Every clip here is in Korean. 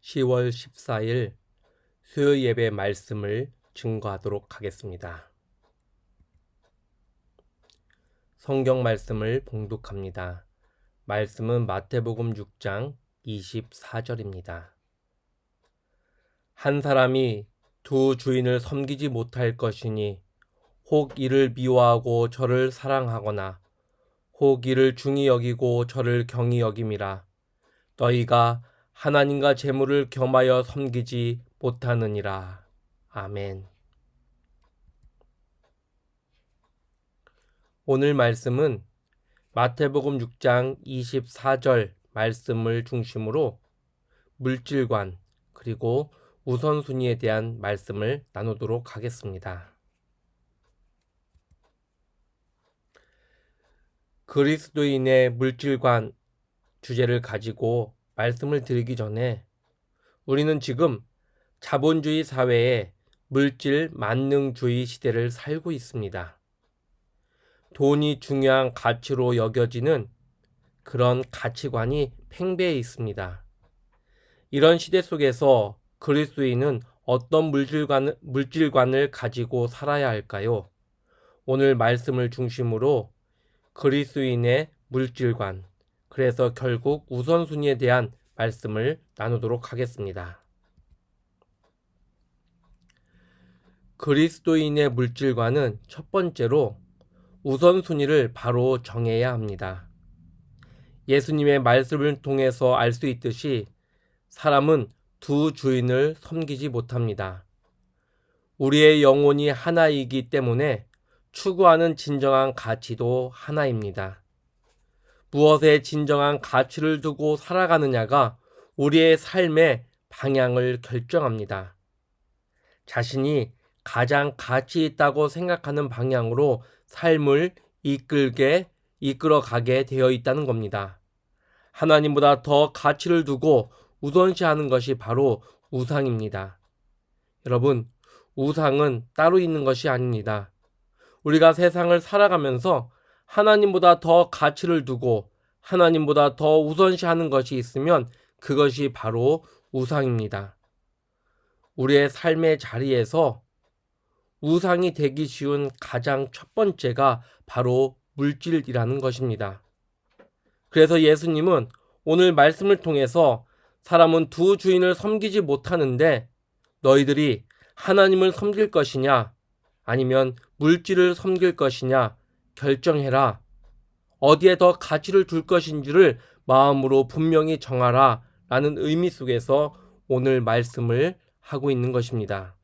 10월 14일 수요 예배 말씀을 증거하도록 하겠습니다. 성경 말씀을 봉독합니다. 말씀은 마태복음 6장 24절입니다. 한 사람이 두 주인을 섬기지 못할 것이니 혹 이를 미워하고 저를 사랑하거나 혹 이를 중히 여기고 저를 경히 여김이라. 너희가 하나님과 재물을 겸하여 섬기지 못하느니라. 아멘. 오늘 말씀은 마태복음 6장 24절 말씀을 중심으로 물질관 그리고 우선순위에 대한 말씀을 나누도록 하겠습니다. 그리스도인의 물질관 주제를 가지고 말씀을 드리기 전에 우리는 지금 자본주의 사회에 물질 만능주의 시대를 살고 있습니다. 돈이 중요한 가치로 여겨지는 그런 가치관이 팽배해 있습니다. 이런 시대 속에서 그리스도인은 어떤 물질관을 가지고 살아야 할까요? 오늘 말씀을 중심으로 그리스도인의 물질관, 그래서 결국 우선순위에 대한 말씀을 나누도록 하겠습니다. 그리스도인의 물질관은 첫 번째로 우선순위를 바로 정해야 합니다. 예수님의 말씀을 통해서 알 수 있듯이 사람은 두 주인을 섬기지 못합니다. 우리의 영혼이 하나이기 때문에 추구하는 진정한 가치도 하나입니다. 무엇에 진정한 가치를 두고 살아가느냐가 우리의 삶의 방향을 결정합니다. 자신이 가장 가치 있다고 생각하는 방향으로 삶을 이끌어가게 되어 있다는 겁니다. 하나님보다 더 가치를 두고 우선시하는 것이 바로 우상입니다. 여러분, 우상은 따로 있는 것이 아닙니다. 우리가 세상을 살아가면서 하나님보다 더 가치를 두고 하나님보다 더 우선시하는 것이 있으면 그것이 바로 우상입니다. 우리의 삶의 자리에서 우상이 되기 쉬운 가장 첫 번째가 바로 물질이라는 것입니다. 그래서 예수님은 오늘 말씀을 통해서 사람은 두 주인을 섬기지 못하는데 너희들이 하나님을 섬길 것이냐 아니면 물질을 섬길 것이냐 결정해라. 어디에 더 가치를 둘 것인지를 마음으로 분명히 정하라 라는 의미 속에서 오늘 말씀을 하고 있는 것입니다.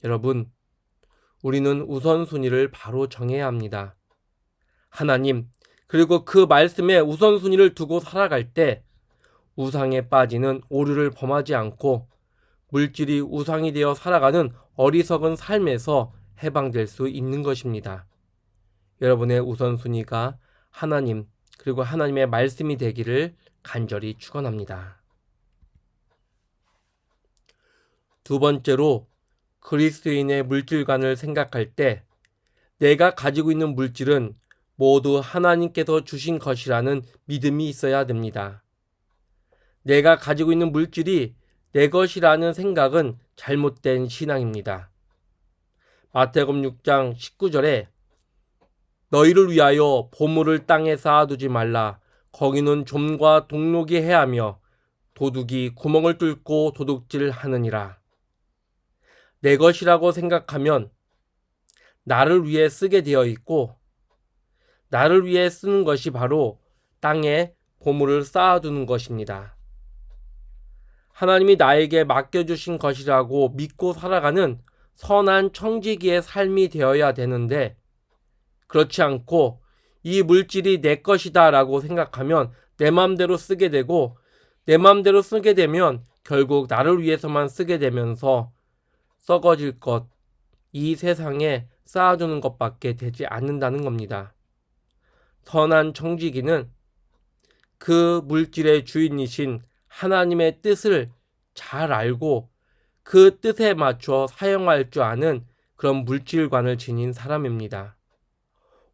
여러분, 우리는 우선순위를 바로 정해야 합니다. 하나님, 그리고 그 말씀에 우선순위를 두고 살아갈 때 우상에 빠지는 오류를 범하지 않고 물질이 우상이 되어 살아가는 어리석은 삶에서 해방될 수 있는 것입니다. 여러분의 우선순위가 하나님 그리고 하나님의 말씀이 되기를 간절히 축원합니다. 두 번째로 그리스도인의 물질관을 생각할 때 내가 가지고 있는 물질은 모두 하나님께서 주신 것이라는 믿음이 있어야 됩니다. 내가 가지고 있는 물질이 내 것이라는 생각은 잘못된 신앙입니다. 마태복음 6장 19절에 너희를 위하여 보물을 땅에 쌓아두지 말라. 거기는 좀과 동록이 해하며 도둑이 구멍을 뚫고 도둑질하느니라. 내 것이라고 생각하면 나를 위해 쓰게 되어 있고 나를 위해 쓰는 것이 바로 땅에 보물을 쌓아두는 것입니다. 하나님이 나에게 맡겨주신 것이라고 믿고 살아가는 선한 청지기의 삶이 되어야 되는데 그렇지 않고 이 물질이 내 것이다 라고 생각하면 내 마음대로 쓰게 되고 내 마음대로 쓰게 되면 결국 나를 위해서만 쓰게 되면서 썩어질 것, 이 세상에 쌓아두는 것밖에 되지 않는다는 겁니다. 선한 청지기는 그 물질의 주인이신 하나님의 뜻을 잘 알고 그 뜻에 맞춰 사용할 줄 아는 그런 물질관을 지닌 사람입니다.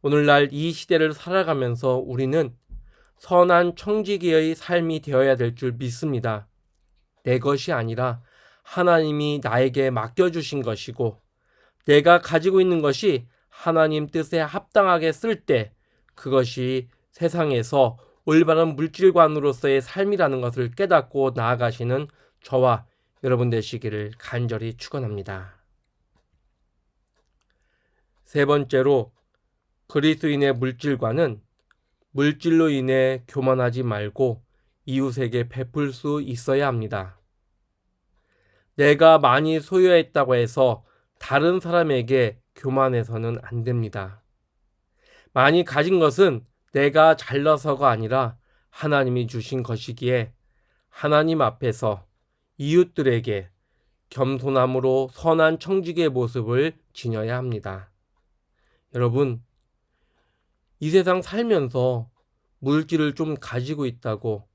오늘날 이 시대를 살아가면서 우리는 선한 청지기의 삶이 되어야 될 줄 믿습니다. 내 것이 아니라 하나님이 나에게 맡겨주신 것이고, 내가 가지고 있는 것이 하나님 뜻에 합당하게 쓸 때 그것이 세상에서 올바른 물질관으로서의 삶이라는 것을 깨닫고 나아가시는 저와 여러분 되시기를 간절히 축원합니다. 세 번째로, 그리스도인의 물질관은 물질로 인해 교만하지 말고 이웃에게 베풀 수 있어야 합니다. 내가 많이 소유했다고 해서 다른 사람에게 교만해서는 안 됩니다. 많이 가진 것은 내가 잘나서가 아니라 하나님이 주신 것이기에 하나님 앞에서 이웃들에게 겸손함으로 선한 청지기의 모습을 지녀야 합니다. 여러분, 이 세상 살면서 물질을 좀 가지고 있다고,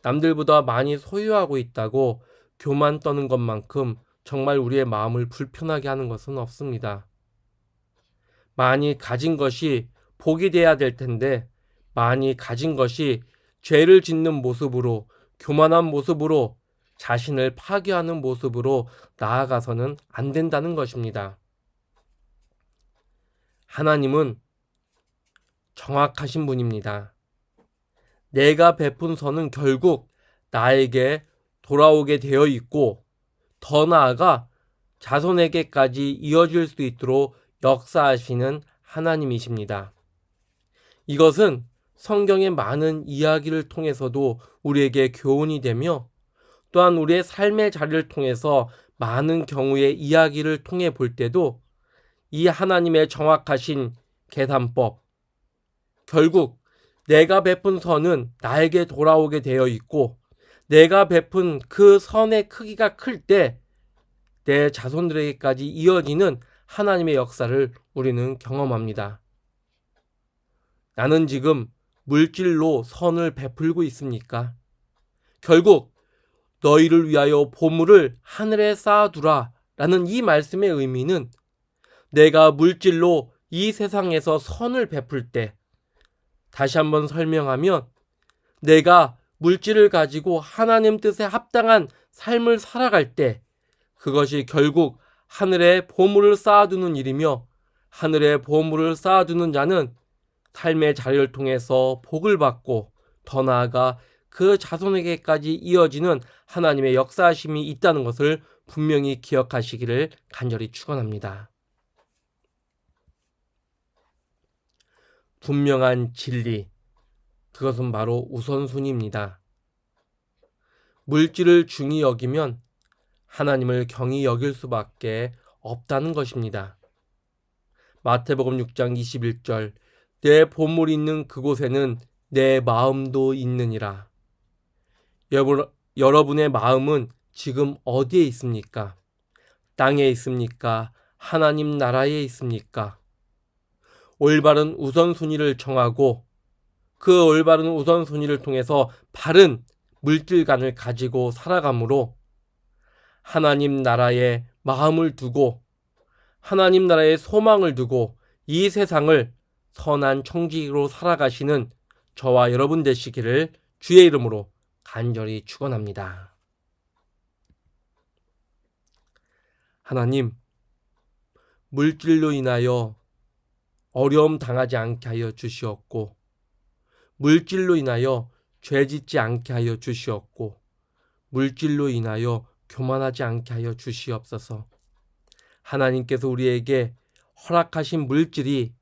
남들보다 많이 소유하고 있다고 교만 떠는 것만큼 정말 우리의 마음을 불편하게 하는 것은 없습니다. 많이 가진 것이 복이 돼야 될 텐데, 많이 가진 것이 죄를 짓는 모습으로, 교만한 모습으로, 자신을 파괴하는 모습으로 나아가서는 안 된다는 것입니다. 하나님은 정확하신 분입니다. 내가 베푼 선은 결국 나에게 돌아오게 되어 있고, 더 나아가 자손에게까지 이어질 수 있도록 역사하시는 하나님이십니다. 이것은 성경의 많은 이야기를 통해서도 우리에게 교훈이 되며, 또한 우리의 삶의 자리를 통해서 많은 경우의 이야기를 통해 볼 때도 이 하나님의 정확하신 계산법, 결국 내가 베푼 선은 나에게 돌아오게 되어 있고, 내가 베푼 그 선의 크기가 클 때 내 자손들에게까지 이어지는 하나님의 역사를 우리는 경험합니다. 나는 지금 물질로 선을 베풀고 있습니까? 결국 너희를 위하여 보물을 하늘에 쌓아두라 라는 이 말씀의 의미는, 내가 물질로 이 세상에서 선을 베풀 때, 다시 한번 설명하면, 내가 물질을 가지고 하나님 뜻에 합당한 삶을 살아갈 때 그것이 결국 하늘에 보물을 쌓아두는 일이며, 하늘에 보물을 쌓아두는 자는 삶의 자리를 통해서 복을 받고, 더 나아가 그 자손에게까지 이어지는 하나님의 역사하심이 있다는 것을 분명히 기억하시기를 간절히 축원합니다. 분명한 진리, 그것은 바로 우선순위입니다. 물질을 중히 여기면 하나님을 경히 여길 수밖에 없다는 것입니다. 마태복음 6장 21절, 내 보물이 있는 그곳에는 내 마음도 있느니라. 여러분의 마음은 지금 어디에 있습니까? 땅에 있습니까? 하나님 나라에 있습니까? 올바른 우선순위를 정하고, 그 올바른 우선순위를 통해서 바른 물질관을 가지고 살아가므로 하나님 나라에 마음을 두고, 하나님 나라에 소망을 두고 이 세상을 선한 청지기로 살아가시는 저와 여러분 되시기를 주의 이름으로 간절히 축원합니다. 하나님, 물질로 인하여 어려움 당하지 않게 하여 주시옵고, 물질로 인하여 죄짓지 않게 하여 주시옵고, 물질로 인하여 교만하지 않게 하여 주시옵소서. 하나님께서 우리에게 허락하신 물질이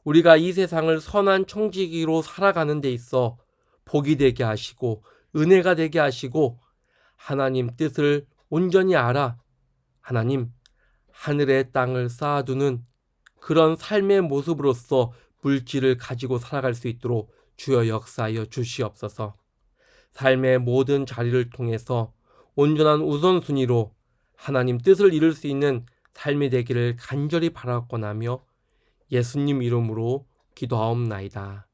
우리가 이 세상을 선한 청지기로 살아가는 데 있어 복이 되게 하시고 은혜가 되게 하시고, 하나님 뜻을 온전히 알아 하나님 하늘의 땅을 쌓아두는 그런 삶의 모습으로서 물질을 가지고 살아갈 수 있도록 주여 역사하여 주시옵소서. 삶의 모든 자리를 통해서 온전한 우선순위로 하나님 뜻을 이룰 수 있는 삶이 되기를 간절히 바라옵고나며 예수님 이름으로 기도하옵나이다.